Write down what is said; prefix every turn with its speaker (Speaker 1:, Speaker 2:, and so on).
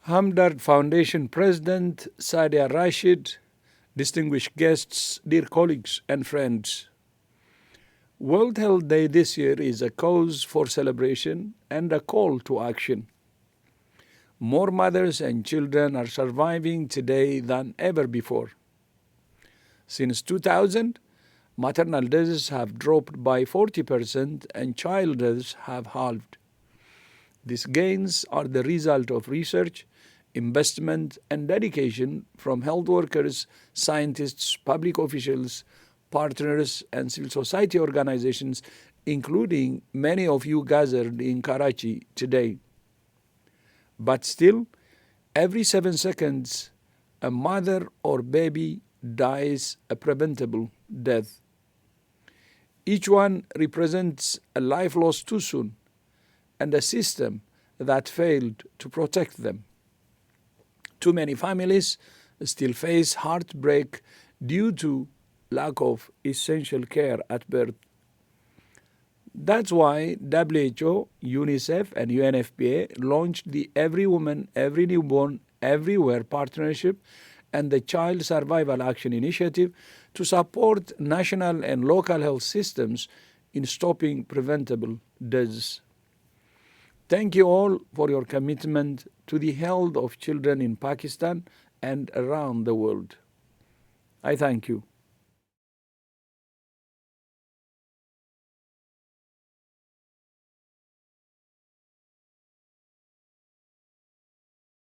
Speaker 1: Hamdard Foundation President Sadia Rashid, distinguished guests, dear colleagues and friends. World Health Day this year is a cause for celebration and a call to action. More mothers and children are surviving today than ever before. Since 2000, maternal deaths have dropped by 40% and child deaths have halved. These gains are the result of research, investment, and dedication from health workers, scientists, public officials, partners, and civil society organizations, including many of you gathered in Karachi today. But still, every 7 seconds, a mother or baby dies a preventable death. Each one represents a life lost too soon and a system that failed to protect them. Too many families still face heartbreak due to lack of essential care at birth. That's why WHO, UNICEF, and UNFPA launched the Every Woman, Every Newborn, Everywhere partnership and the Child Survival Action Initiative to support national and local health systems in stopping preventable deaths. Thank you all for your commitment to the health of children in Pakistan and around the world. I thank you.